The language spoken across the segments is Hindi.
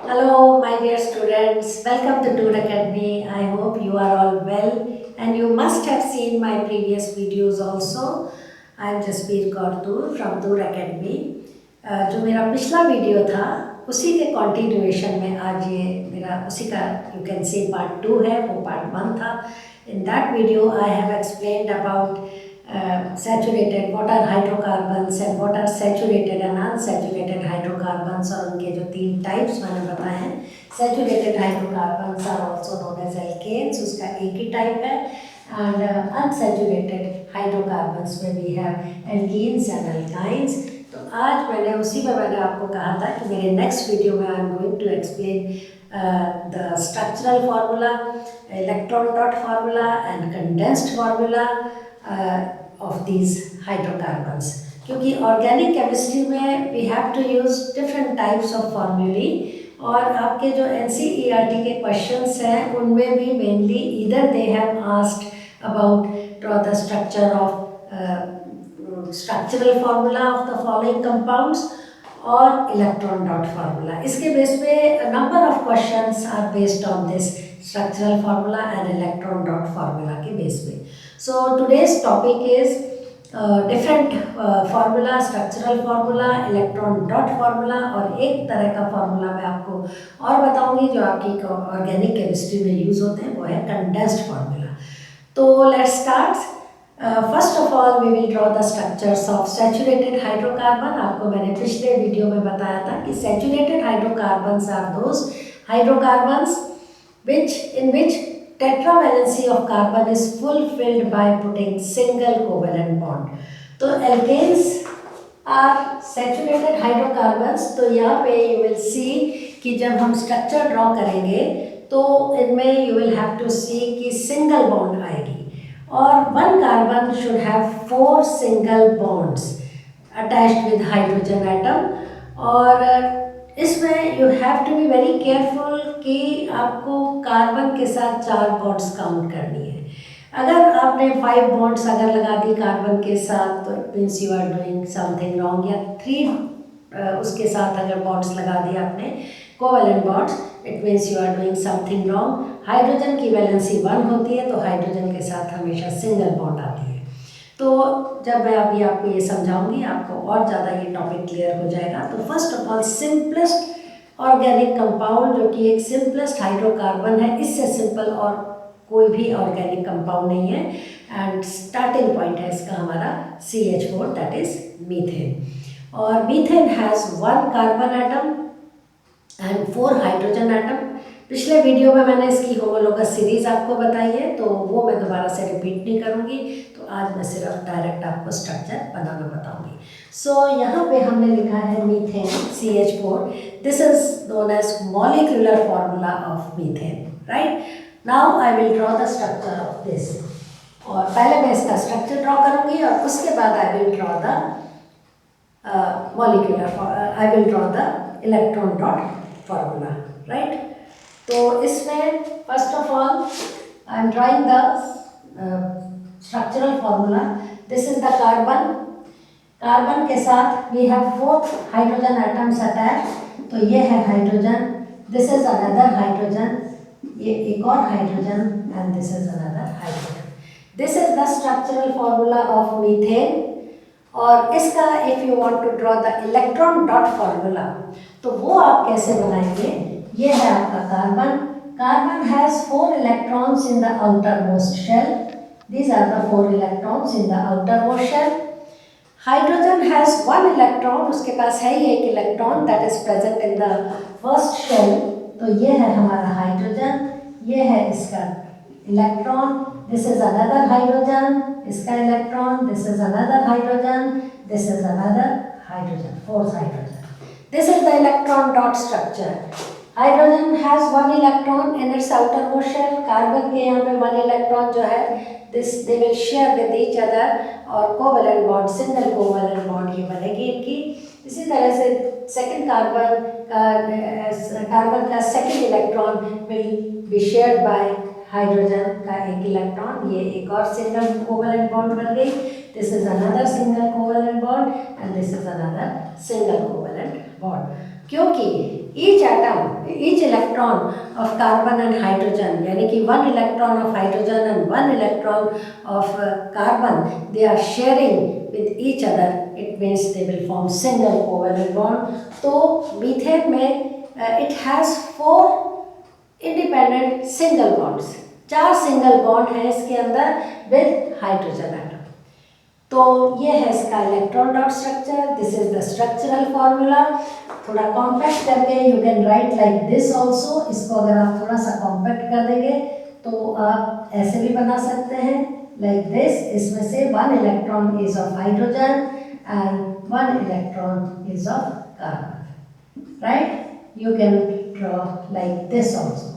Hello, my dear students. Welcome to Tour Academy. I hope you are all well and you must have seen my previous videos also. I am Jaspreet Kaur Toor from Tour Academy. जो मेरा पिछला वीडियो था उसी के कंटिन्यूएशन में आज ये मेरा उसी का यू कैन से पार्ट 2 है, वो पार्ट 1 था. In that video I have explained about saturated, what are hydrocarbons and what are saturated and unsaturated hydrocarbons और उनके जो 3 टाइप्स मैंने बताए हैं. Saturated hydrocarbons are also known as alkanes, उसका एक ही टाइप है. And unsaturated hydrocarbons में we have alkenes and alkynes. तो आज मैंने आपको कहा था कि मेरे नेक्स्ट वीडियो में I am going to explain the structural formula, electron dot formula and condensed formula of these hydrocarbons. क्योंकि ऑर्गेनिक केमिस्ट्री में we have to use different types of formulae और आपके जो NCERT के क्वेश्चंस हैं उनमें भी mainly either they have asked about draw the structure of structural formula of the following compounds और इलेक्ट्रॉन डॉट फार्मूला. इसके बेस पे number of questions are based on this structural formula and electron dot formula के बेस पे. So today's topic is different formula, structural formula, electron dot formula और एक तरह का फार्मूला मैं आपको और बताऊंगी जो आपकी ऑर्गेनिक केमिस्ट्री में यूज़ होते हैं, वो है कंडेंस्ड फार्मूला. तो let's start. First of all we will draw the structures of saturated hydrocarbon. आपको मैंने पिछले वीडियो में बताया था कि saturated hydrocarbons are those hydrocarbons in which tetravalency of carbon is fulfilled by putting single covalent bond. तो alkanes are saturated hydrocarbons. तो यहाँ पे you will see कि जब हम स्ट्रक्चर ड्रॉ करेंगे तो इनमें you will have to see कि सिंगल बॉन्ड आएगी और one carbon should have 4 single bonds attached with hydrogen atom. और इसमें you have to be very careful कि आपको कार्बन के साथ 4 बॉन्ड्स काउंट करनी है. अगर आपने 5 बॉन्ड्स अगर लगा दी कार्बन के साथ तो it means you are doing something wrong. या 3 उसके साथ अगर बॉन्ड्स लगा दिए आपने covalent bonds, it means you are doing something wrong. Hydrogen की वैलेंसी 1 होती है तो हाइड्रोजन के साथ हमेशा सिंगल बॉन्ड आती है. तो जब मैं अभी आपको ये समझाऊंगी आपको और ज़्यादा ये टॉपिक क्लियर हो जाएगा. तो first of all simplest organic compound जो कि एक सिंपलेस्ट हाइड्रोकार्बन है, इससे सिंपल और कोई भी ऑर्गेनिक कंपाउंड नहीं है. एंड स्टार्टिंग पॉइंट है इसका हमारा CH4 दैट इज मीथेन. और methane has 1 carbon atom and 4 hydrogen atom. पिछले वीडियो में मैंने इसकी होमोलोगस सीरीज आपको बताई है तो वो मैं दोबारा से रिपीट नहीं करूँगी. तो आज मैं सिर्फ डायरेक्ट आपको स्ट्रक्चर बनाना बताऊँगी. सो यहाँ पे हमने लिखा है methane CH4. This is known as molecular formula of methane. Right now I will draw the structure of this. और पहले मैं इसका स्ट्रक्चर ड्रॉ करूँगी और उसके बाद I will draw the I will draw the electron dot formula. Right तो इसमें first of all I am drawing the structural formula. This is the carbon. Carbon के साथ we have 4 hydrogen atoms attach. तो ये है hydrogen, this is another hydrogen, ये एक और hydrogen and this is another hydrogen. This is the structural formula of methane. और इसका if you want to draw the electron dot formula तो वो आप कैसे बनाएंगे. ये है आपका carbon. Carbon has 4 electrons in the outermost shell. These are the 4 electrons in the outermost shell. Hydrogen has 1 electron, उसके पास है ही एक electron that is present in the first shell. तो ये है हमारा हाइड्रोजन, ये है इसका electron. This is another hydrogen, इसका electron. This is another hydrogen, this is another hydrogen, 4th hydrogen. This is the electron dot structure. Hydrogen has 1 electron in its outermost shell. Carbon के यहाँ पे 1 इलेक्ट्रॉन जो है this they will share with each other और covalent bond, single covalent bond ये बनेगी इनकी. इसी तरह से सेकंड कार्बन का second electron will be shared by hydrogen का एक इलेक्ट्रॉन. ये एक और सिंगल कोवेलेंट बॉन्ड बन गई. This is another single covalent bond and this is another single covalent bond. क्योंकि each atom, each electron of carbon and hydrogen, यानी कि 1 electron of hydrogen and 1 electron of carbon, they are sharing with each other. It means they will form single covalent bond. तो मीथेन में it has 4 independent single bonds. 4 single bond हैं इसके अंदर with hydrogen atom. तो ये है इसका electron dot structure. This is the structural formula. थोड़ा कॉम्पैक्ट करके you can write like this also. इसको अगर आप थोड़ा सा कॉम्पैक्ट कर देंगे तो आप ऐसे भी बना सकते हैं लाइक दिस. इसमें से 1 electron is of hydrogen and 1 electron is of carbon. Right, you can draw like this also.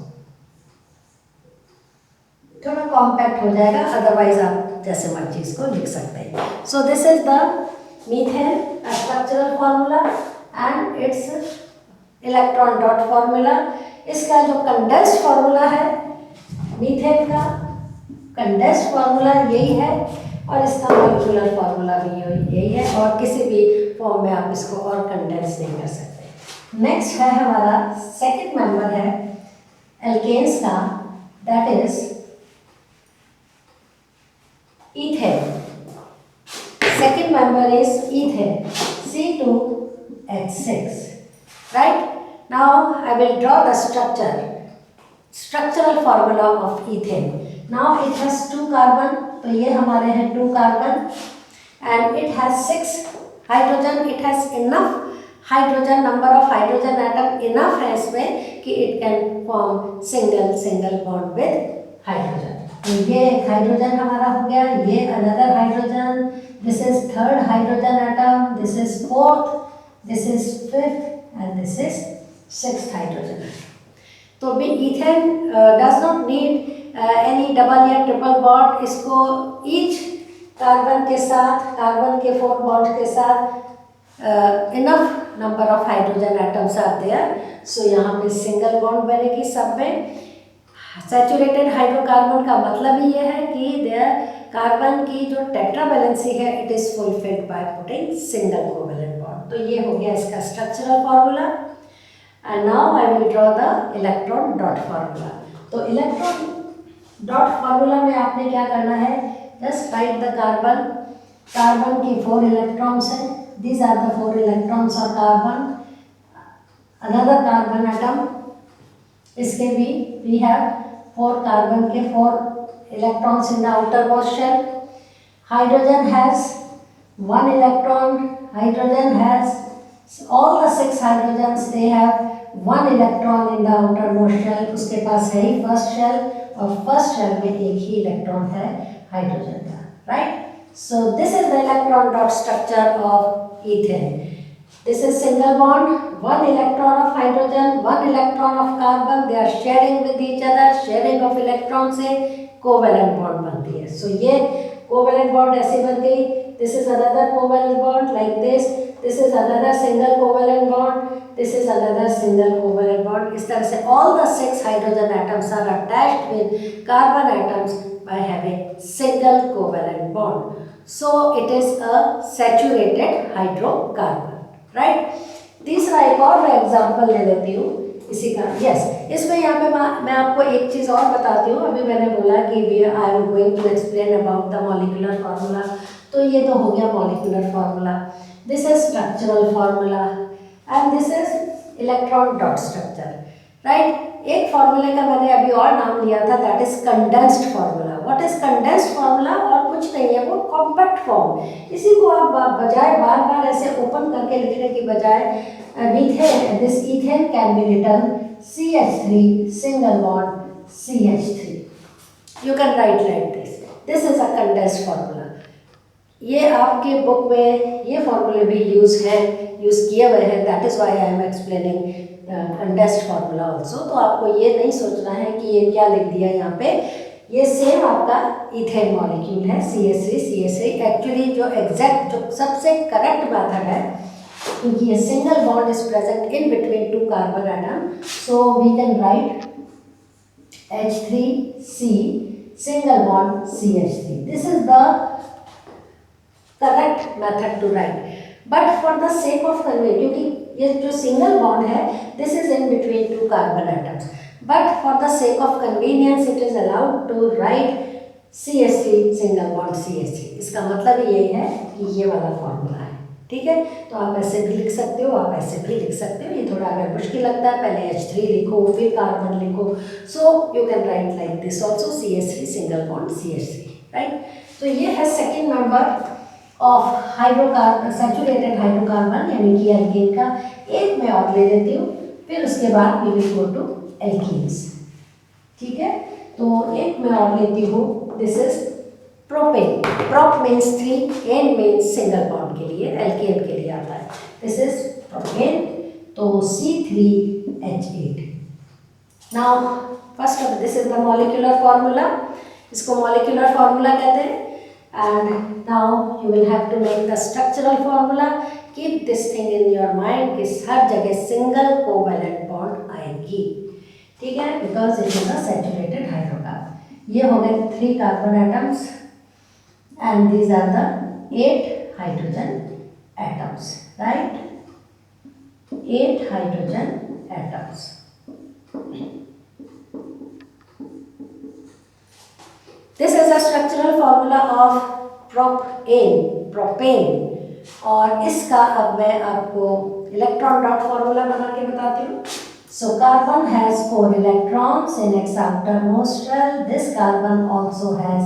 थोड़ा कॉम्पैक्ट हो जाएगा, अदरवाइज आप जैसे मर्जी इसको लिख सकते हैं. सो this is the methane structural formula and it's electron dot formula. इसका जो कंडेंस्ड फार्मूला है मीथेन का, कंडेंस्ड फार्मूला यही है और इसका मॉलिक्यूलर फार्मूला भी यही है, और किसी भी फॉर्म में आप इसको और कंडेंस नहीं कर सकते. नेक्स्ट है हमारा सेकंड मेंबर है एल्केन्स का, that is ethane. Second member is ethane, C2H6. Right? Now I will draw the structural formula of ethane. Now it has 2 carbon, तो ये हमारे हैं 2 carbon and it has 6 hydrogen. It has enough hydrogen, number of hydrogen atom enough है इसमें कि it can form single bond with hydrogen. तो ये एक हाइड्रोजन हमारा हो गया, ये another hydrogen, this is 3rd hydrogen atom, this is 4th, this is 5th and this is 6th hydrogen. तो भी ethane does not need any double या ट्रिपल बॉन्ड. इसको ईच कार्बन के साथ, कार्बन के 4 बॉन्ड के साथ enough number of hydrogen atoms are there. So यहाँ पे सिंगल बॉन्ड बनेगी सब में. सैचुरेटेड हाइड्रोकार्बन का मतलब ही यह है कि देयर कार्बन की जो टेट्रा वैलेंसी है it is fulfilled by putting single covalent bond. तो ये हो गया इसका structural formula. And now I will draw the electron dot formula. तो इलेक्ट्रॉन डॉट फार्मूला में आपने क्या करना है, just write the carbon. Carbon की 4 इलेक्ट्रॉन्स हैं, these are the 4 electrons of carbon. Another carbon atom, इसके भी वी हैव 4 कार्बन के 4 electrons in the outermost shell. Hydrogen has 1 electron. Hydrogen has all the 6 hydrogens. They have 1 electron in the outermost shell. उसके पास है ही फर्स्ट शेल, और फर्स्ट शेल में एक ही इलेक्ट्रॉन है हाइड्रोजन का. Right, so this is the electron dot structure of ethane. This is single bond, 1 electron of hydrogen, 1 electron of carbon. They are sharing with each other. Sharing of electron से covalent bond बनती है. So ये covalent bond ऐसे बन गई. This is another covalent bond like this. This is another single covalent bond. This is another single covalent bond. इस तरह से all the 6 hydrogen atoms are attached with carbon atoms by having single covalent bond. So it is a saturated hydrocarbon. Right. तीसरा एक और मैं एग्जाम्पल ले लेती हूँ इसी का. यस, इसमें यहाँ पे मैं आपको एक चीज़ और बताती हूँ. अभी मैंने बोला कि I am going to explain about the molecular formula. तो ये तो हो गया molecular formula. This is structural formula and this is electron dot structure. Right, एक फार्मूले का मैंने अभी और नाम लिया था, that is condensed formula. What is condensed formula? और कुछ नहीं है, वो कॉम्पैक्ट फॉर्म. इसी को आप बजाय बार बार ऐसे ओपन करके लिखने की बजाय methane, this ethane can be written CH3 single bond CH3. You can write like this. This is a condensed formula. ये आपके बुक में ये फार्मूले भी यूज़ किए हुए हैं. That is why I am explaining condensed formula also. तो आपको ये नहीं सोचना है कि ये क्या लिख दिया यहाँ पे. ये सेम आपका इथेन मॉलिक्यूल है CH3. एक्चुअली जो एग्जैक्ट, जो सबसे करेक्ट मेथड है, क्योंकि ये single bond is present in between 2 carbon atom, so we can write H3C single bond CH3. This is the correct method to write. But for the sake of convey, क्योंकि ये जो सिंगल बॉन्ड है this is in between two carbon atoms, but for the sake of convenience it is allowed to write CH3 single bond CH3। इसका मतलब यही है कि ये वाला फॉर्मूला है, ठीक है। तो आप ऐसे भी लिख सकते हो, आप ऐसे भी लिख सकते हो। ये थोड़ा अगर मुश्किल लगता है पहले H3 लिखो फिर कार्बन लिखो, so you can write like this also CH3 single bond CH3, right. तो ये है second member of hydrocarbon, saturated hydrocarbon यानी कि एल्केन का। एक मैं और ले लेती हूँ, फिर उसके बाद we will go to alkenes, ठीक है। तो एक मैं और लेती हूँ, this is propane. Prop means 3, ane means single bond के लिए, एल्केन के लिए आता है। दिस इज प्रोपेन, तो C3H8। Now first of this is the molecular formula, इसको मॉलिक्यूलर फार्मूला कहते हैं। And now you will have to make the structural formula. Keep this thing in your mind कि हर जगह सिंगल कोवैलेंट बॉन्ड आएगी, ठीक है, because it is a saturated hydrocarbon. ये हो गए 3 carbon atoms and these are the 8 hydrogen atoms, right, 8 hydrogen atoms. This is a structural formula of propane. और इसका अब मैं आपको इलेक्ट्रॉन डॉट फॉर्मूला बना के बताती हूँ। So carbon has 4 electrons in its outermost shell. This carbon also has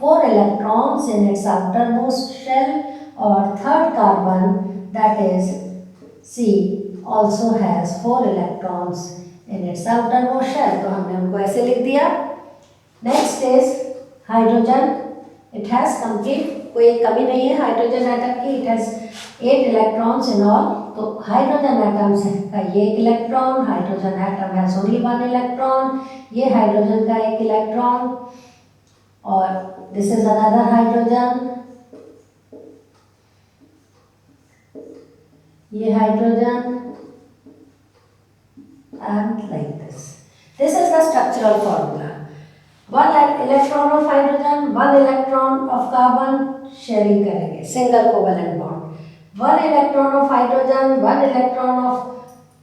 4 electrons in its outermost shell. Or third carbon, that is C, also has 4 electrons in its outermost shell. तो हमने उनको ऐसे लिख दिया। Next is hydrogen. It has complete, कोई कमी नहीं है हाइड्रोजन एटम की। It has 8 electrons in all. तो हाइड्रोजन एटम्स का ये एक electron, hydrogen atom has only 1 electron, ये हाइड्रोजन का एक इलेक्ट्रॉन, और दिस इज अनदर हाइड्रोजन, ये hydrogen, and like this. This is the structural formula. 1 electron of hydrogen, 1 electron of carbon sharing करेंगे, single covalent bond. 1 electron of hydrogen, 1 electron of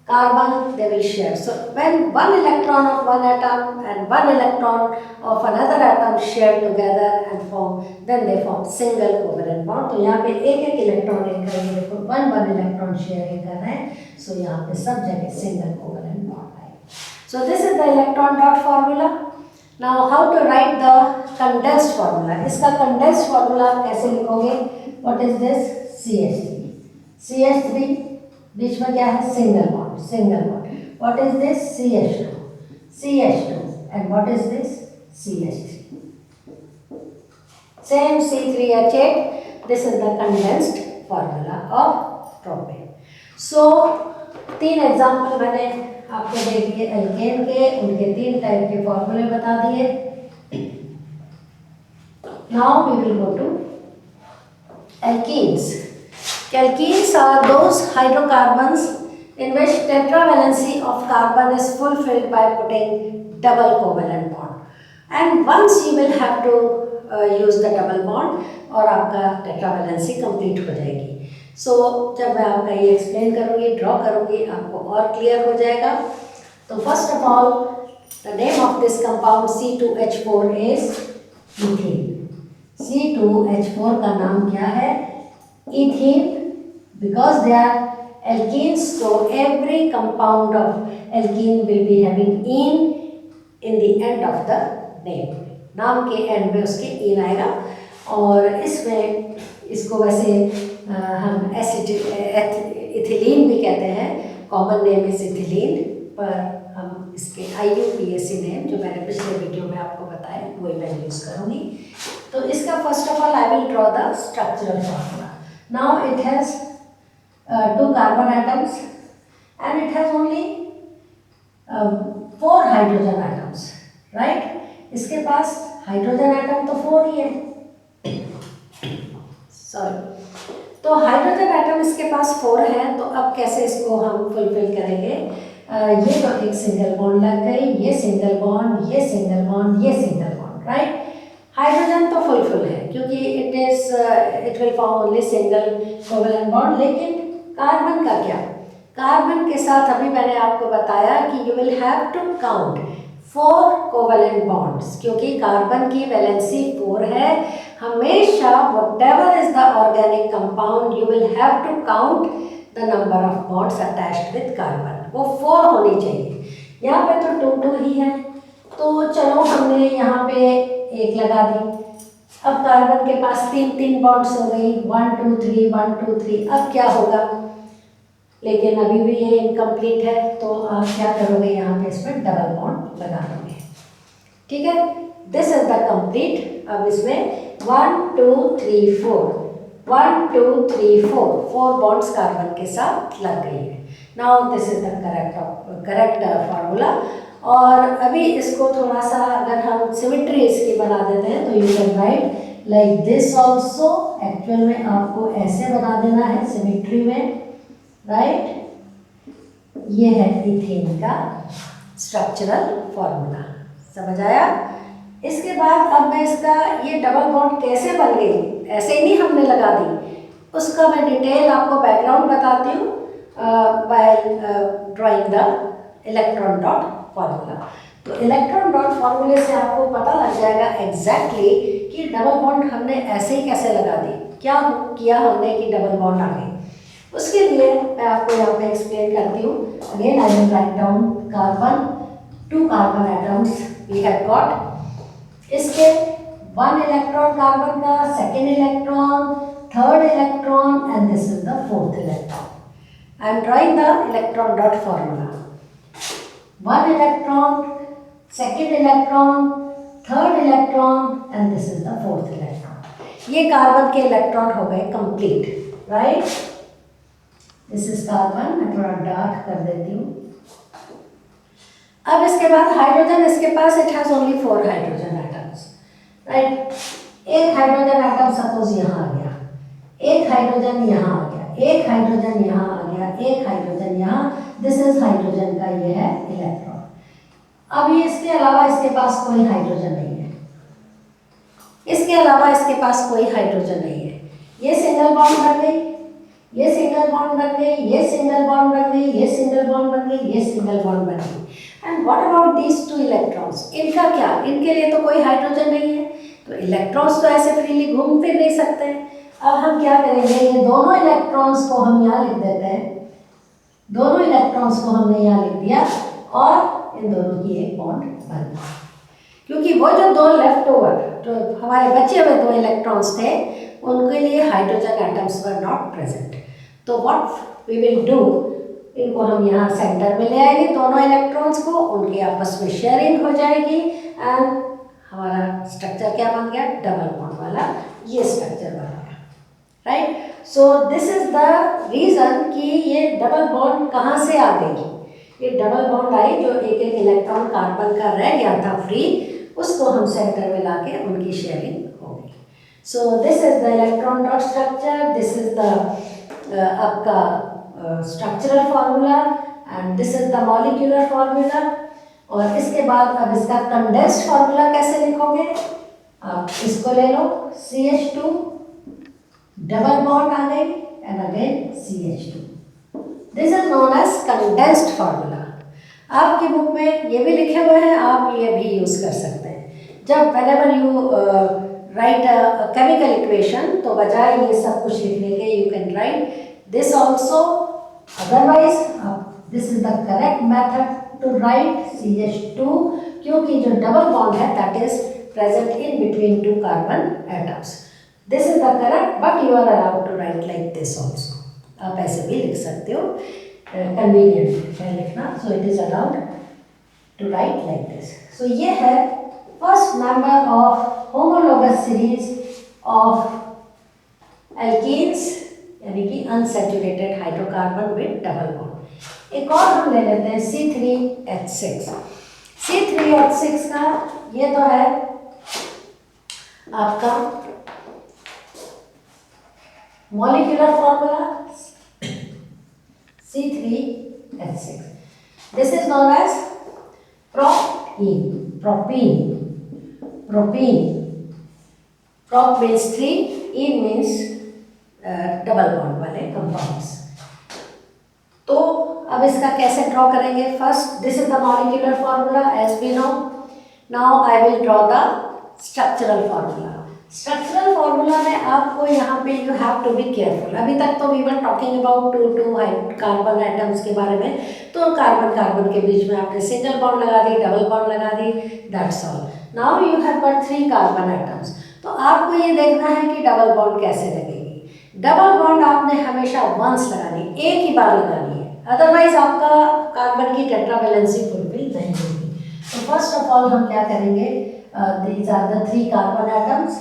carbon, they will share. So when 1 electron of one atom and 1 electron of another atom share together and form, then they form single covalent bond. तो यहाँ पे एक इलेक्ट्रॉन लेकर ये देखो 1 इलेक्ट्रॉन शेयरिंग कर रहे हैं, सो यहाँ पे सब जगह सिंगल कोवैलेंट बॉन्ड है। So this is the electron dot formula. Now how to write the condensed formula? इसका condensed formula कैसे लिखोगे? What is this? CH3. CH3 बीच में क्या है? Single bond, single bond. What is this? CH2, CH2, and what is this? CH3। Same C3H8। This is the condensed formula of propane. So 3 example मैंने आपको दे दिए एल्केन के, उनके 3 टाइप के फॉर्मूले बता दिए। Now we will go to alkenes. Alkenes are those hydrocarbons in which tetravalency of carbon is fulfilled by putting double covalent bond. And once you will have to use the double bond और आपका tetravalency complete हो जाएगी। So जब मैं आपका ये explain करूँगी, draw करूँगी, आपको और clear हो जाएगा। तो first of all, the name of this compound C2H4 is ethene. C2H4 का नाम क्या है? Ethene. Because they are alkenes, so every compound of alkene will be having ene in the end of the name. नाम के end में उसके ene आएगा। और इसमें इसको वैसे हम इथिलीन भी कहते हैं, कॉमन नेम इज इथिलीन, पर हम इसके IUPAC नेम जो मैंने पिछले वीडियो में आपको बताया वही मैं यूज़ करूँगी। तो इसका first of all I will draw the structural formula. Now it has 2 carbon atoms and it has only 4 hydrogen atoms, right? इसके पास हाइड्रोजन एटम तो 4 ही है, सॉरी। तो हाइड्रोजन एटम इसके पास 4 है, तो अब कैसे इसको हम फुलफिल करेंगे? ये तो एक सिंगल बॉन्ड लग गई, ये सिंगल बॉन्ड, ये सिंगल बॉन्ड, ये सिंगल बॉन्ड, राइट। हाइड्रोजन तो फुल है क्योंकि it will form only single covalent bond, लेकिन कार्बन का क्या? कार्बन के साथ अभी मैंने आपको बताया कि you will have to count 4 covalent bonds, क्योंकि कार्बन की वैलेंसी 4 है। हमेशा whatever is the organic compound you will have to count the number of bonds attached with carbon, वो 4 होनी चाहिए। यहाँ पे तो 2 ही है, तो चलो हमने यहाँ पे 1 लगा दी। अब कार्बन के पास 3 बॉन्ड्स हो गई, 1 2 3 1 2 3। अब क्या होगा? लेकिन अभी भी ये इनकम्प्लीट है, तो आप क्या करोगे? यहाँ पे इसमें डबल बॉन्ड लगा दोगे। ठीक है, दिस इज द कंप्लीट। अब इसमें 1 2 3 4 1 2 3 4 बॉन्ड्स कार्बन के साथ लग गई है। Now this is the correct formula. और अभी इसको थोड़ा सा अगर हम सिमेट्री इसकी बना देते हैं तो you can write like this also. Actual में आपको ऐसे बना देना है सिमेट्री में, राइट। ये है इथेन का स्ट्रक्चरल फॉर्मूला, समझ आया? इसके बाद अब मैं इसका ये डबल बॉन्ड कैसे बन गई, ऐसे ही नहीं हमने लगा दी, उसका मैं डिटेल आपको बैकग्राउंड बताती हूँ by drawing the electron dot formula. तो इलेक्ट्रॉन डॉट फार्मूले से आपको पता लग जाएगा एग्जैक्टली कि डबल बॉन्ड हमने ऐसे ही कैसे लगा दी, क्या किया हमने कि डबल बॉन्ड आ गई। उसके लिए मैं आपको यहाँ पे एक्सप्लेन करती हूँ। Again I will write down carbon, 2 carbon atoms we have got. इसके 1 इलेक्ट्रॉन कार्बन का, 2nd electron, 3rd electron and this is the 4th electron. I am drawing the electron dot formula. 1 electron, 2nd electron, 3rd electron and this is the 4th electron. ये कार्बन के इलेक्ट्रॉन हो गए complete, right. This is carbon, मैं थोड़ा डार्क कर देती हूँ। अब इसके बाद हाइड्रोजन, इसके पास it has only 4 hydrogen atoms, right. एक हाइड्रोजन एटम सपोज यहाँ आ गया, एक हाइड्रोजन यहाँ आ गया, एक हाइड्रोजन यहाँ आ गया, एक हाइड्रोजन यहाँ, दिस इज हाइड्रोजन का ये है इलेक्ट्रॉन। अब ये इसके अलावा इसके पास कोई हाइड्रोजन नहीं है, इसके अलावा इसके पास कोई हाइड्रोजन नहीं है। ये सिंगल बॉन्ड बन गई, ये सिंगल बॉन्ड बन गई, ये सिंगल बॉन्ड बन गई, ये सिंगल बॉन्ड बन गई, ये सिंगल बॉन्ड बन गई। And what about these 2 electrons? इनका क्या? इनके लिए तो कोई हाइड्रोजन नहीं है, तो इलेक्ट्रॉन्स तो ऐसे फ्रीली घूम फिर नहीं सकते। अब हम क्या करेंगे, ये दोनों इलेक्ट्रॉन्स को हम यहाँ लिख देते हैं, दोनों इलेक्ट्रॉन्स को हमने यहाँ लिख दिया और इन दोनों की एक बॉन्ड बन गई, क्योंकि वो जो 2 लेफ्ट ओवर, जो हमारे बचे हुए 2 इलेक्ट्रॉन्स थे, उनके लिए hydrogen atoms were not present. तो व्हाट वी विल डू, इनको हम यहाँ सेंटर में ले आएंगे, दोनों इलेक्ट्रॉन्स को, उनकी आपस में शेयरिंग हो जाएगी एंड हमारा स्ट्रक्चर क्या बन गया? डबल बॉन्ड वाला ये स्ट्रक्चर बन गया, right. So this is the reason कि ये डबल बॉन्ड कहाँ से आ गई। ये डबल बॉन्ड आई, जो एक इलेक्ट्रॉन कार्बन का रह गया था फ्री, उसको हम सेंटर में लाके उनकी शेयरिंग हो गई। So this is the electron dot structure, this is the आपका structural formula and this is the molecular formula. और इसके बाद अब इसका कंडेंस्ड फार्मूला कैसे लिखोगे? आप इसको ले लो, CH2, डबल बॉन्ड आ गई and again CH2। This is known as condensed formula. आपकी बुक में ये भी लिखे हुए हैं, आप ये भी यूज़ कर सकते हैं। जब whenever you write a chemical equation, तो बजाय ये सब कुछ लिखने के you can write this also, otherwise this is the correct method to write CH2, क्योंकि जो डबल बॉन्ड है that is present in between 2 carbon atoms. This is the correct, but you are allowed to write like this also. आप ऐसे भी लिख सकते हो, convenient है लिखना, so it is allowed to write like this. So ये है first member of homologous series of alkenes, यानी कि unsaturated hydrocarbon with double bond। एक और हम ले लेते हैं C3H6। C3H6 का ये तो है आपका molecular formula C3H6। This is known as propene। prop means 3, ene means double bond वाले कंपाउंड्स। तो अब इसका कैसे ड्रॉ करेंगे? First this is the molecular formula as we know. Now I will draw the structural formula. Structural formula में आपको यहाँ पे you have to be careful. अभी तक तो we were talking about two carbon atoms के बारे में, तो कार्बन कार्बन के बीच में आपने सिंगल बॉन्ड लगा दी, डबल बॉन्ड लगा दी, that's all. Now you have got 3 carbon atoms. तो आपको ये देखना है कि डबल बॉन्ड कैसे लगेगी। डबल बॉन्ड आपने हमेशा वंस लगानी, एक ही बार लगानी है, अदरवाइज आपका कार्बन की टेट्रावैलेंसी फुलफिल नहीं होगी। तो फर्स्ट ऑफ ऑल हम क्या करेंगे, these are the 3 carbon atoms.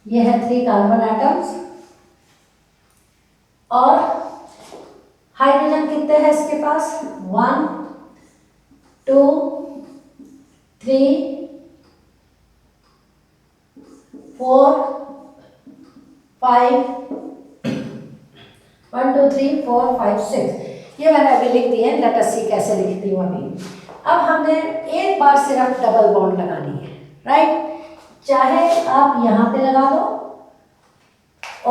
ये है 3 कार्बन एटम्स और हाइड्रोजन कितने हैं इसके पास? 1 2 3 4 5 1 2 3 4 5 6। ये मैंने अभी लिख दिए, लेट अस सी कैसे लिखती हूँ अभी। अब हमने एक बार सिर्फ डबल बॉन्ड लगानी है, राइट? चाहे आप यहाँ पे लगा दो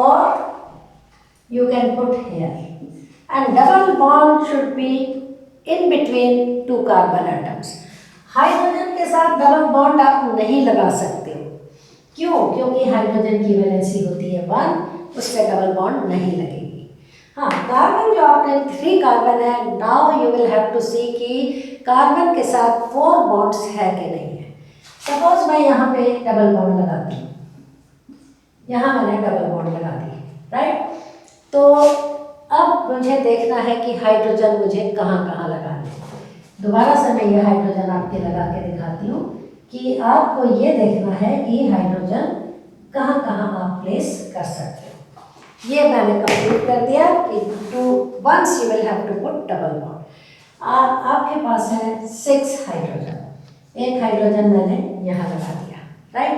और you can put here, and double bond should be in between 2 carbon atoms. Hydrogen के साथ डबल बॉन्ड आप नहीं लगा सकते हो। क्यों? क्योंकि हाइड्रोजन की वैलेंसी होती है 1, उससे डबल बॉन्ड नहीं लगेगी। हाँ, कार्बन जो आपने 3 कार्बन है, now you will have to see कि कार्बन के साथ 4 बॉन्ड्स है कि नहीं है। सपोज मैं यहाँ पे डबल बॉन्ड लगाती हूँ, यहाँ मैंने डबल बॉन्ड लगा दी, राइट? तो अब मुझे देखना है कि हाइड्रोजन मुझे कहाँ कहाँ लगाना है। दोबारा से मैं ये हाइड्रोजन आपके लगा के दिखाती हूँ कि आपको ये देखना है कि हाइड्रोजन कहाँ कहाँ आप प्लेस कर सकते हो। ये मैंने कंप्लीट कर दिया कि once you will have to put double bond. आपके पास है 6 हाइड्रोजन। एक हाइड्रोजन मैंने यहाँ लगा दिया, राइट?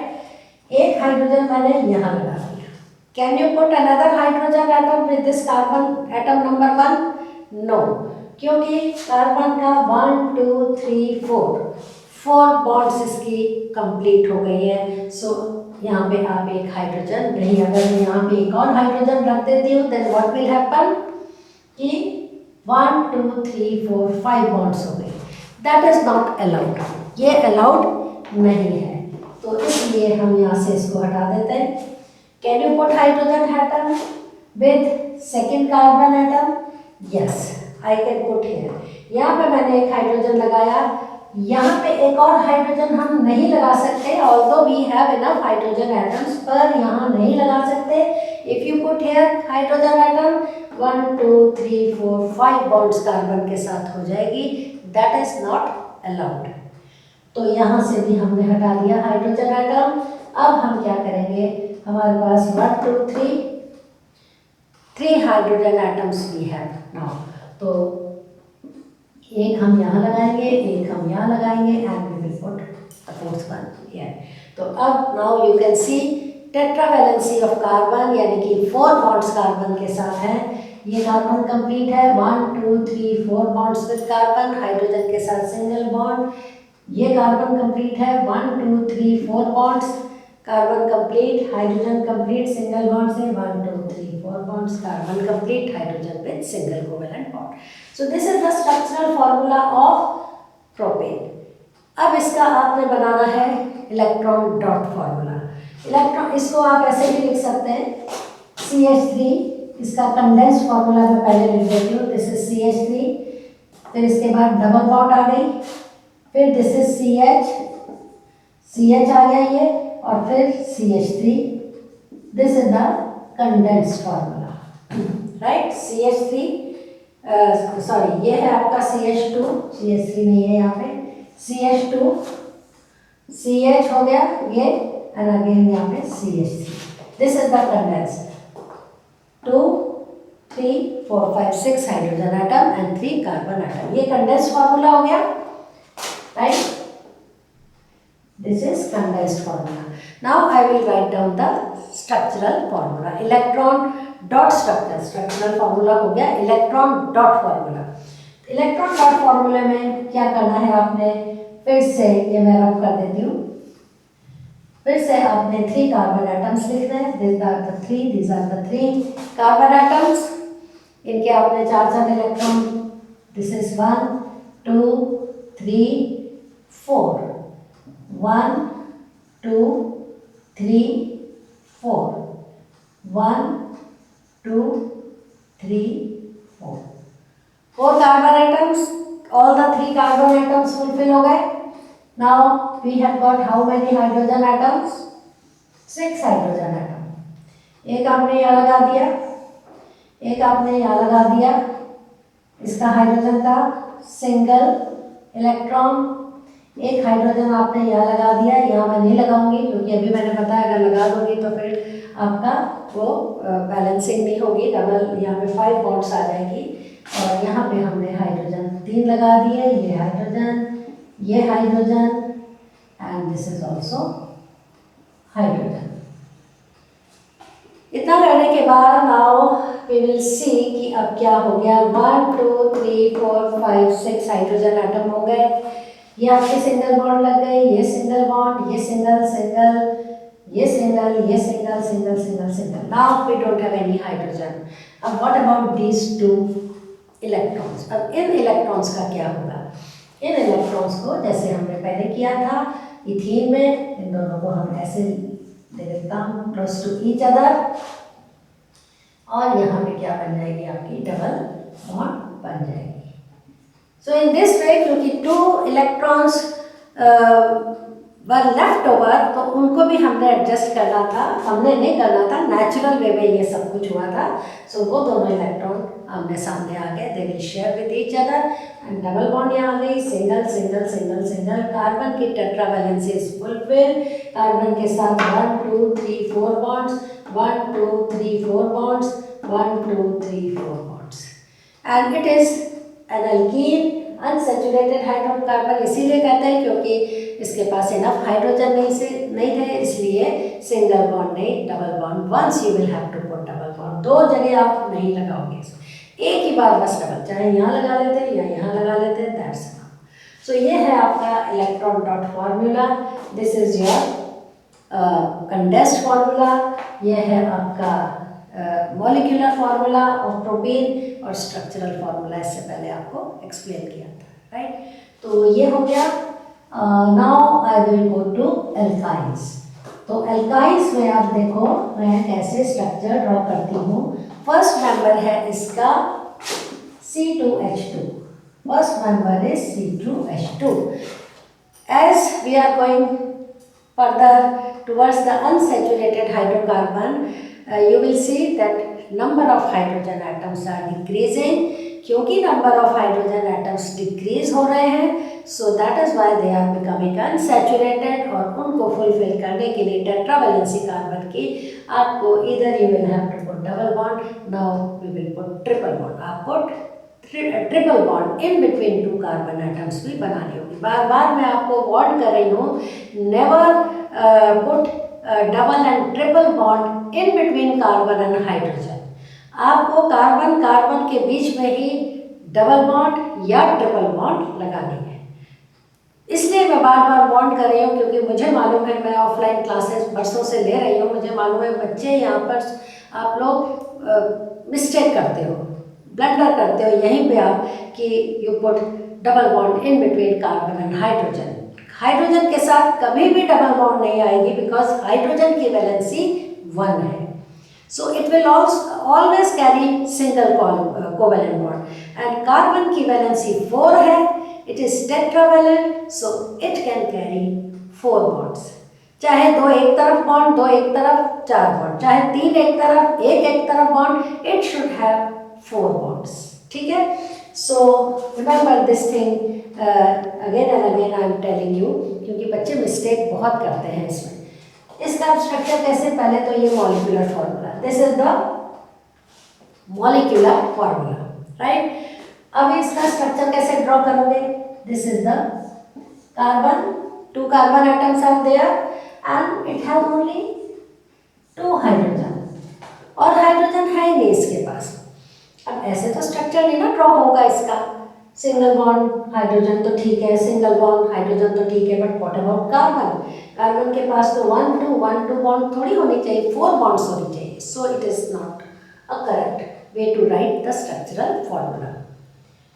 एक हाइड्रोजन मैंने यहाँ लगा दिया। Can you put another hydrogen atom with this carbon atom number 1? No, क्योंकि कार्बन का 1 2 3 4 बॉन्ड्स इसकी कंप्लीट हो गई है। सो यहाँ पे आप एक हाइड्रोजन नहीं, अगर मैं यहाँ पे एक और हाइड्रोजन रख देती हूँ देन व्हाट विल हैपन कि 1 2 3 4 5 बॉन्ड्स हो गए। दैट इज नॉट अलाउड, ये अलाउड नहीं है। तो इसलिए हम यहाँ से इसको हटा देते हैं। Can you put hydrogen atom with second carbon atom? Yes, I can put here. यहाँ पे मैंने एक हाइड्रोजन लगाया, यहाँ पे एक और हाइड्रोजन हम नहीं लगा सकते, although we have enough hydrogen atoms, पर यहाँ नहीं लगा सकते। If you put here hydrogen atom 1 2 3 4 5 bonds carbon के साथ हो जाएगी, दैट इज नॉट अलाउड। तो यहाँ से भी हमने हटा दिया हाइड्रोजन एटम। अब हम क्या करेंगे, हमारे पास 1 2 3 hydrogen atoms we have now. तो एक हम यहाँ लगाएंगे, एक हम यहाँ लगाएंगे, and we will put the fourth one here. तो अब now you can see tetravalency of carbon, यानी कि 4 बॉन्ड्स कार्बन के साथ हैं। ये कार्बन कंप्लीट है, 1 2 3 4 बॉन्ड्स विद कार्बन, हाइड्रोजन के साथ सिंगल बॉन्ड। ये कार्बन कंप्लीट है, 1 2 3 4 bonds, carbon complete, hydrogen complete single bond से, 1 2 3 4 bonds, carbon complete, hydrogen with single covalent bond. So this is the structural formula of propane. अब इसका आपने बनाना है इलेक्ट्रॉन डॉट फार्मूला। इलेक्ट्रॉन, इसको आप ऐसे भी लिख सकते हैं CH3, इसका कंडेंस फार्मूला मैं पहले लिख देती हूँ। दिस इज CH3, फिर इसके बाद डबल बॉन्ड आ गई, फिर दिस इज CH आ गया ये, और फिर CH3। This is the condense formula, right? CH3 sorry, ये है आपका CH2, CH3 नहीं है यहाँ पे, CH2, CH हो गया ये, एंड अगेन यहाँ पे CH3। This is the condense. 2 3 4 5 6 hydrogen atom and 3 carbon atom, ये कंडेंस फार्मूला हो गया, right? This is condensed formula. Now I will write down the structural formula. Electron dot structure, structural formula हो गया electron dot formula. Electron dot formula में क्या करना है आपने, फिर से ये मैं रब कर देती हूँ। फिर से आपने 3 कार्बन एटम्स लिखने हैं। these are the three carbon atoms. इनके आपने 4 electron. This is 1 2 3 4, 1 2 3 4, 1 2 3 4, 4 carbon atoms. All the 3 carbon atoms fulfil हो गए। Now we have got how many hydrogen atoms? 6 hydrogen atom. एक आपने यहाँ लगा दिया, एक आपने यहाँ लगा दिया, इसका हाइड्रोजन का सिंगल इलेक्ट्रॉन। एक हाइड्रोजन आपने यहाँ लगा दिया, यहाँ मैं नहीं लगाऊंगी क्योंकि अभी मैंने बताया अगर लगा दूंगी तो फिर आपका वो बैलेंसिंग नहीं होगी, डबल यहाँ पे 5 बॉन्ड्स आ जाएगी। और यहाँ पे हमने हाइड्रोजन 3 लगा दिए, ये हाइड्रोजन, ये hydrogen and this is also hydrogen. इतना करने के बाद नाउ वी विल सी कि अब क्या हो गया। 1 2 3 4 5 6 हाइड्रोजन एटम हो गए। ये आपके सिंगल बॉन्ड लग गए, ये सिंगल बॉन्ड, ये सिंगल सिंगल, ये सिंगल, ये single single single single. Now we don't have any hydrogen. अब व्हाट अबाउट दीज 2 इलेक्ट्रॉन्स? अब इन इलेक्ट्रॉन्स का क्या होगा? इन इलेक्ट्रॉन्स को जैसे हमने पहले किया था इथीन में, इन दोनों को हम ऐसे दे देता हूँ क्लोज टू ईच अदर, और यहाँ पे क्या बन जाएगी आपकी डबल बॉन्ड बन जाएगी। सो इन दिस वे क्योंकि 2 इलेक्ट्रॉन्स वर लेफ्ट ओवर तो उनको भी हमने एडजस्ट करना था, हमने नहीं करना था, नेचुरल वे में ये सब कुछ हुआ था। सो वो दोनों इलेक्ट्रॉन आमने सामने आ गए, they will share with each other and double bond यहाँ आ गई, single single single single. Carbon की टेट्रावैलेंसी इज फुलफिल। कार्बन के साथ 1 2 3 4 bonds, 1 2 3 4 bonds, 1 2 3 4 bonds and it is an alkene unsaturated hydrocarbon. इसीलिए कहते हैं क्योंकि इसके पास इनफ हाइड्रोजन नहीं थे, इसलिए सिंगल बॉन्ड नहीं, double bond. Once you will have to put double bond. 2 जगह आप नहीं लगाओगे, एक ही बार बस डबल, चाहे यहाँ लगा लेते या यहाँ लगा लेते, दैट्स इनफ। सो ये है आपका electron dot formula. This is your condensed formula. ये है आपका मॉलिक्यूलर फार्मूला ऑफ प्रोटीन और स्ट्रक्चरल फार्मूला इससे पहले आपको एक्सप्लेन किया था, राइट? तो ये हो गया। Now I will go to alkynes. तो एल्काइंस में आप देखो मैं कैसे स्ट्रक्चर ड्रॉ करती हूँ। फर्स्ट मेंबर है इसका C2H2। First member is C2H2। As we are going further towards the unsaturated hydrocarbon, you will see that number of hydrogen atoms are decreasing. क्योंकि number of hydrogen atoms decrease हो रहे हैं, so that is why they are becoming unsaturated। और उनको fulfill करने के लिए tetravalency कार्बन की आपको either you will have to put double bond, now we will put triple bond। आपको triple bond in between 2 carbon atoms भी बनानी होगी। बार बार मैं आपको वार्न कर रही हूँ, never put double and triple bond in between carbon and hydrogen. आपको कार्बन कार्बन के बीच में ही डबल बॉन्ड या ट्रिपल बॉन्ड लगानी है। इसलिए मैं बार बार वार्न कर रही हूँ क्योंकि मुझे मालूम है, मैं ऑफलाइन क्लासेस बरसों से ले रही हूँ, मुझे मालूम है बच्चे यहाँ पर आप लोग मिस्टेक करते हो, ब्लंडर करते हो यहीं पे आप कि you put double bond in between carbon and hydrogen. Hydrogen के साथ कभी भी डबल बॉन्ड नहीं आएगी बिकॉज हाइड्रोजन की वैलेंसी 1 है। So it will always carry single covalent bond and carbon की वैलेंसी 4 है, it is tetravalent, so it can carry 4 bonds. चाहे 2 एक तरफ बॉन्ड, 2 एक तरफ 4 बॉन्ड, चाहे 3 एक तरफ, एक तरफ bond, it should have 4 bonds। ठीक है? So remember this thing again and again I am telling you क्योंकि बच्चे मिस्टेक बहुत करते हैं इसमें। इसका स्ट्रक्चर कैसे? पहले तो ये molecular formula, this is the molecular formula, right? अब इसका स्ट्रक्चर कैसे ड्रॉ करोगे? This is the carbon, 2 carbon atoms are there and it have only 2 hydrogen, और हाइड्रोजन है ही नहीं इसके पास। अब ऐसे तो स्ट्रक्चर नहीं ना ड्रॉ होगा इसका। सिंगल बॉन्ड हाइड्रोजन तो ठीक है, सिंगल बॉन्ड हाइड्रोजन तो ठीक है, but what about carbon? Carbon के पास तो 1 2 बॉन्ड थोड़ी होनी चाहिए, 4 बॉन्ड्स होनी चाहिए. So it is not a correct way to write the structural formula.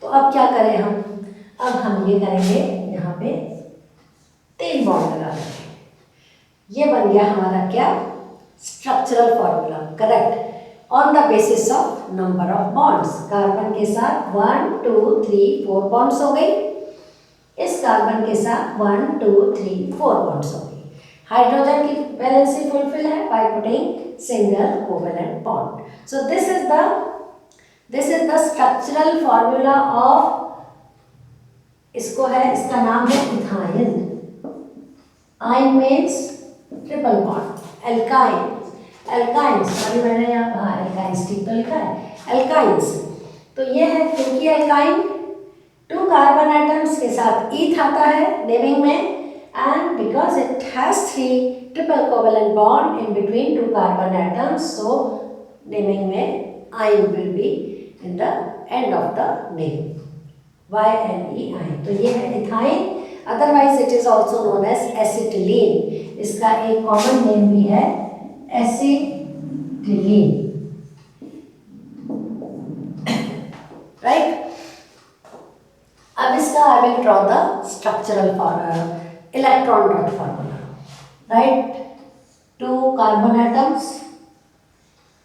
तो अब क्या करें हम? अब हम ये करेंगे, यहाँ पे 3 बॉन्ड लगा देंगे. ये बन गया हमारा क्या? Structural formula. Correct. On the basis of number of bonds. Carbon के साथ 1 2 3 4 बॉन्ड्स हो गई. इस कार्बन के साथ 1 2 3 4 बॉन्ड्स हो गई. हाइड्रोजन की वैलेंसी फुलफिल है bye putting single covalent bond. So this is the structural formula of, इसको है, इसका नाम है इथाइन. आइन means triple bond. Alkynes sorry मैंने यहाँ एल्काइंस ठीक तो लिखा है, एल्काइंस. तो ये है, क्योंकि एल्काइन 2 कार्बन एटम्स के साथ ईथ आता है नेमिंग में, and because it has 3 triple covalent bond in between 2 carbon atoms, so naming में ion will be in the end of the name. YNE. तो ये है ethyne. Otherwise it is also known as acetylene. इसका एक कॉमन नेम भी है एसिटिलीन. राइट. अब इसका आई will draw the structural electron dot formula. Right. 2 carbon atoms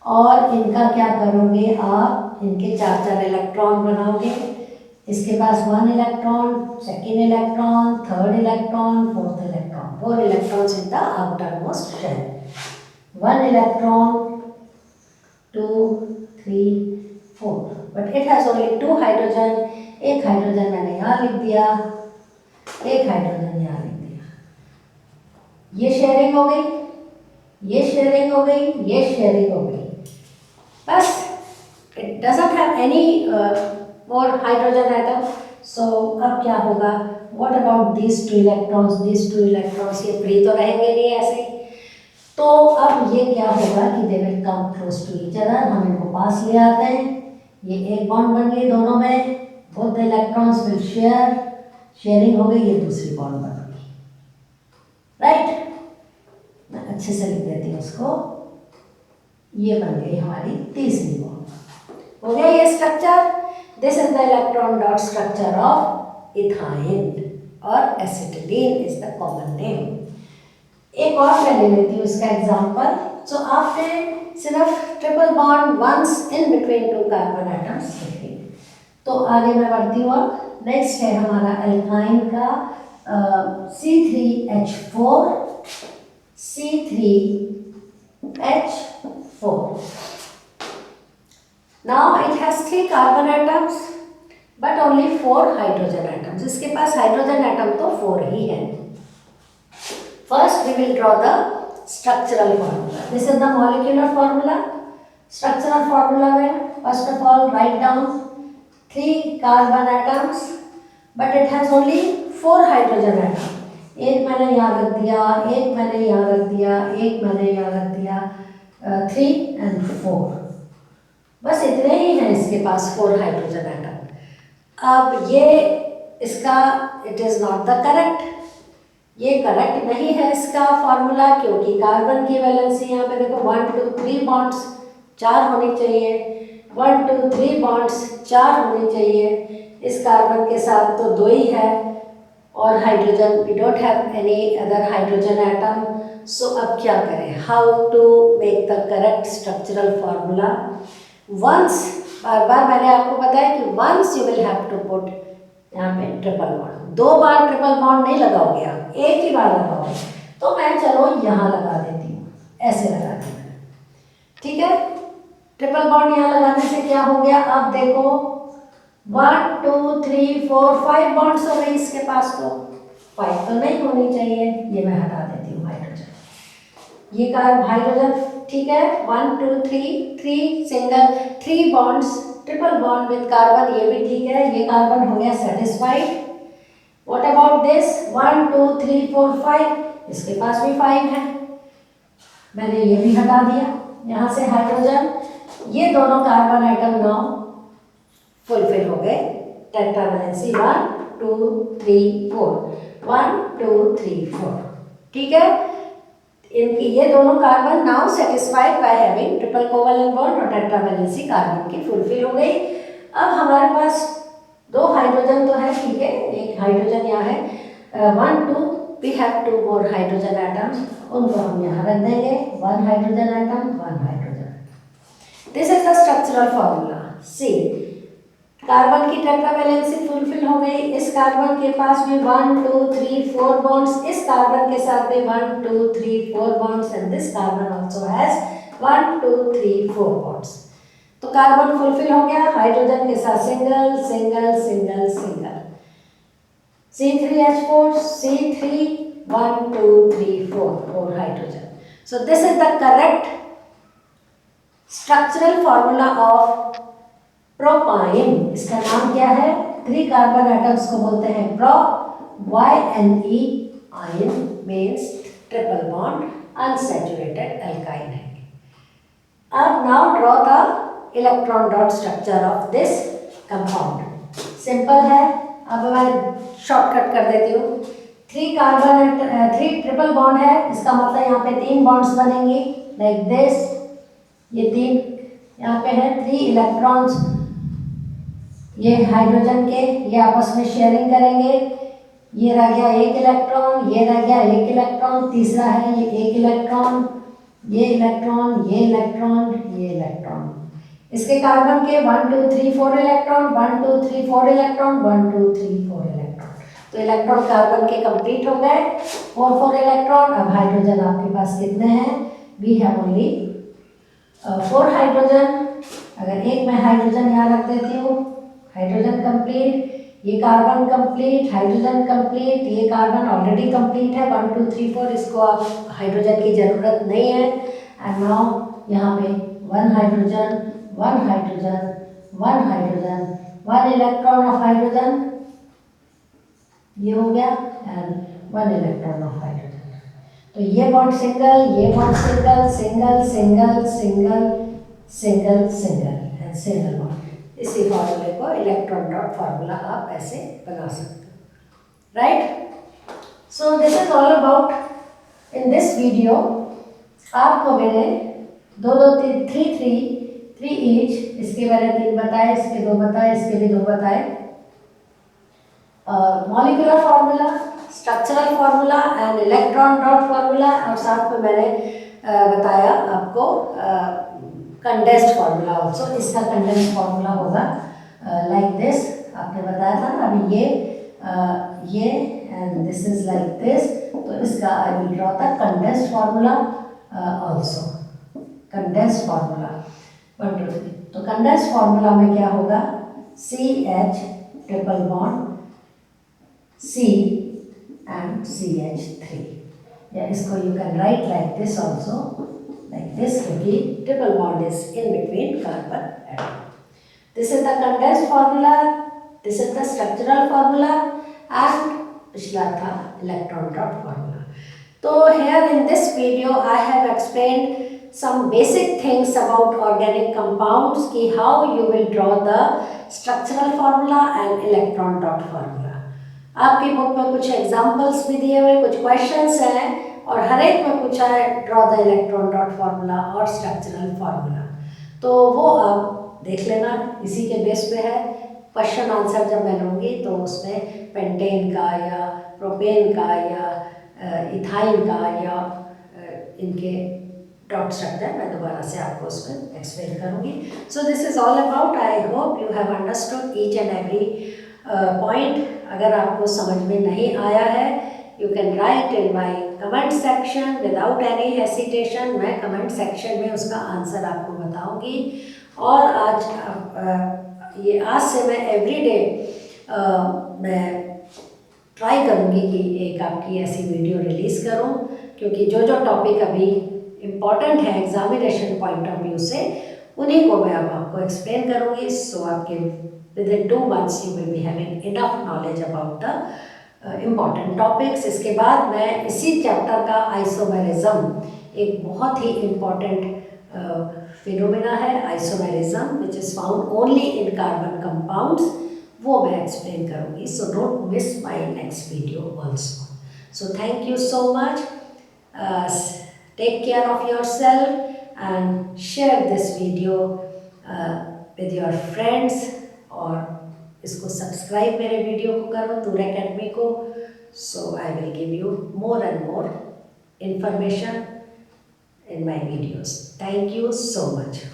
और इनका क्या करोगे आप? इनके 4 इलेक्ट्रॉन बनाओगे. इसके पास 1 electron, second electron, third electron, fourth electron. 4 electrons in the outermost shell. 1 electron, 2 3 4, but it has only 2 hydrogen. एक हाइड्रोजन मैंने यहाँ लिख दिया, एक हाइड्रोजन यहाँ लिख दिया. ये शेयरिंग हो गई, ये शेयरिंग हो गई, ये शेयरिंग हो गई. बस it doesn't have any more hydrogen atom. So अब क्या होगा? What about these 2 electrons? These 2 electrons ये फ्री तो रहेंगे नहीं ऐसे. तो अब ये क्या होगा कि they will come close to each other. हम इनको पास ले आते हैं. ये एक बॉन्ड बन गई दोनों में. Both the electrons will share. Sharing हो गई. ये दूसरी बॉन्ड बन गई. राइट. मैं अच्छे से लिख देती हूँ उसको. ये बन गई हमारी तीसरी बॉन्ड. हो गया ये structure. This is the electron dot structure of ethine or acetylene is the common name. एक और मैं ले लेती हूँ इसका एग्जाम्पल. सो आपने सिर्फ triple bond once in between 2 carbon atoms लिखे. तो आगे मैं बढ़ती हूँ. अब नेक्स्ट है हमारा एल्काइन का C3H4 C3H4. Now it has 3 carbon atoms but only 4 hydrogen atoms. इसके पास हाइड्रोजन एटम तो 4 ही है. First we will draw the structural formula. This is the molecular formula. Structural formula में first of all write down 3 carbon atoms but it has only 4 hydrogen atoms. एक मैंने यहाँ रख दिया, एक मैंने यहाँ रख दिया, एक मैंने यहाँ रख दिया. 3 and 4. बस इतने ही हैं इसके पास 4 हाइड्रोजन एटम. अब ये इसका it is not the correct. ये करेक्ट नहीं है इसका फॉर्मूला, क्योंकि कार्बन की वैलेंसी यहाँ पे देखो 1 2 3 बॉन्ड्स 4 होनी चाहिए. 1 2 3 बॉन्ड्स 4 होनी चाहिए. इस कार्बन के साथ तो 2 ही है और hydrogen we don't have any other hydrogen atom. So अब क्या करें? How to make the correct structural formula? Once, बार बार मैंने आपको बताया कि once you will have to put यहाँ पे ट्रिपल बॉन्ड. 2 बार ट्रिपल बॉन्ड नहीं लगाओगे आप, एक ही बार लगाओगे. तो मैं चलो यहाँ लगा देती हूँ, ऐसे लगा देना. ठीक है. ट्रिपल बॉन्ड यहाँ लगाने से क्या हो गया? अब देखो 1 2 3 4 5 बॉन्ड्स हो गई इसके पास. तो 5 तो नहीं होनी चाहिए. ये मैं हटा देती हूँ हाइड्रोजन. ये हाइड्रोजन ठीक है. 1 2 3 single 3 bonds triple bond with carbon, ये भी ठीक है. ये कार्बन हो गया सेटिस्फाइड. What about this 1 2 3 4 5? इसके पास भी 5 है. मैंने ये भी हटा दिया यहाँ से हाइड्रोजन. ये दोनों कार्बन आइटम नाउ फुलफिल हो गए. Tetra valency 1 2 3 4 1 2 3 4. ठीक है, इनकी ये दोनों carbon now satisfied by having triple covalent bond और टेट्रावैलेंसी कार्बन की फुलफिल हो गई। अब हमारे पास दो हाइड्रोजन तो है, ठीक है, एक हाइड्रोजन यहाँ है, 1 2 we have 2 more hydrogen atoms, उनको हम यहाँ रख देंगे, 1 hydrogen atom 1 hydrogen. This is the structural formula. See, carbon की टेट्रावैलेंसी फुलफिल हो गई, इस कार्बन के पास भी 1 2 3 4 बॉन्ड्स, इस कार्बन के साथ भी 1 2 3 4 bonds and this carbon also has 1 2 3 4 bonds. तो कार्बन फुलफिल हो गया, हाइड्रोजन के साथ single single single single, C3H4 C3 1 2 3 4 hydrogen. So this is the correct structural formula of propyne. इसका नाम क्या है? 3 कार्बन एटम्स को बोलते हैं pro, YNE ion means triple bond unsaturated alkyne है। अब now draw the electron dot structure of this compound. Simple है, अब मैं शॉर्टकट कर देती हूँ। 3 ट्रिपल बॉन्ड है, इसका मतलब यहाँ पे 3 बॉन्ड्स बनेंगी लाइक दिस, ये 3 यहाँ पे है, 3 इलेक्ट्रॉन्स ये हाइड्रोजन के, ये आपस में शेयरिंग करेंगे, ये रह गया 1 इलेक्ट्रॉन, ये रह गया 1 इलेक्ट्रॉन, तीसरा है ये 1 इलेक्ट्रॉन, ये इलेक्ट्रॉन, ये इलेक्ट्रॉन, ये इलेक्ट्रॉन। इसके कार्बन के 1 2 3 4 इलेक्ट्रॉन, 1 2 3 4 इलेक्ट्रॉन, 1 2 3 4 इलेक्ट्रॉन। तो इलेक्ट्रॉन कार्बन के कंप्लीट हो गए, 4 इलेक्ट्रॉन। अब हाइड्रोजन आपके पास कितने हैं? We have only 4 hydrogen. अगर एक मैं हाइड्रोजन यहाँ रख देती हूँ, हाइड्रोजन कंप्लीट, ये कार्बन कंप्लीट, हाइड्रोजन कंप्लीट, ये कार्बन ऑलरेडी कंप्लीट है 1 2 3 4, इसको आप हाइड्रोजन की ज़रूरत नहीं है। एंड नाउ यहाँ पे 1 hydrogen 1 hydrogen 1 hydrogen, 1 electron of hydrogen, ये हो गया, एंड 1 इलेक्ट्रॉन ऑफ हाइड्रोजन। तो ये बॉन्ड सिंगल, ये bond single single single single single single and single bond. इसी फॉर्मूले को इलेक्ट्रॉन डॉट फार्मूला आप ऐसे बना सकते हो, right. So this is all about in this video. आपको मैंने 2 2 3 ईच, इसके मैंने 3 बताए, इसके 2 बताए, इसके भी 2 बताए, molecular formula, structural formula and electron dot formula, और साथ में मैंने बताया आपको कंडेंस्ड फार्मूला ऑल्सो। इसका कंडेंस्ड फार्मूला होगा लाइक दिस, आपने बताया था ना अभी, ये and this is like this. तो इसका आई will draw the condensed formula also, condensed formula 1 2 3। तो कंडेंस्ड फार्मूला में क्या होगा? CH triple bond C and CH3, या इसको you can write like this also, like this, क्योंकि triple bond is in between carbon atom. This is the condensed formula, this is the structural formula, and पिछला था electron dot formula. तो here in this video I have explained some basic things about organic compounds, कि how you will draw the structural formula and electron dot formula. आपकी बुक में कुछ एग्जाम्पल्स भी दिए हुए, कुछ क्वेश्चंस हैं, और हर एक में पूछा है draw the electron dot formula और स्ट्रक्चरल फार्मूला। तो वो आप देख लेना, इसी के बेस पे है क्वेश्चन आंसर। जब मैं लूँगी तो उसमें पेंटेन का या प्रोपेन का या इथाइन का या इनके डॉट स्ट्रक्चर मैं दोबारा से आपको उसमें एक्सप्लेन करूँगी। So this is all about, I hope you have understood each and every point. अगर आपको समझ में नहीं आया है, you can write in my comment section without any hesitation। मैं comment section में उसका आंसर आपको बताऊंगी। और आज से मैं एवरीडे मैं ट्राई करूंगी कि एक आपकी ऐसी वीडियो रिलीज़ करूं, क्योंकि जो जो टॉपिक अभी इम्पॉर्टेंट है एग्जामिनेशन पॉइंट ऑफ व्यू से, उन्हीं को मैं अब आपको एक्सप्लेन करूंगी। सो आपके within 2 months you will be having enough knowledge about the important topics. इसके बाद मैं इसी चैप्टर का आइसोमेरिज्म, एक बहुत ही इम्पॉर्टेंट फिनोमेना है isomerism which is found only in carbon compounds, वो मैं एक्सप्लेन करूँगी। So don't miss my next video also. So thank you so much. Take care of yourself and share this video with your friends और इसको सब्सक्राइब मेरे वीडियो को करो दूर एकेडमी को. So I will give you more and more information in my videos. Thank you so much.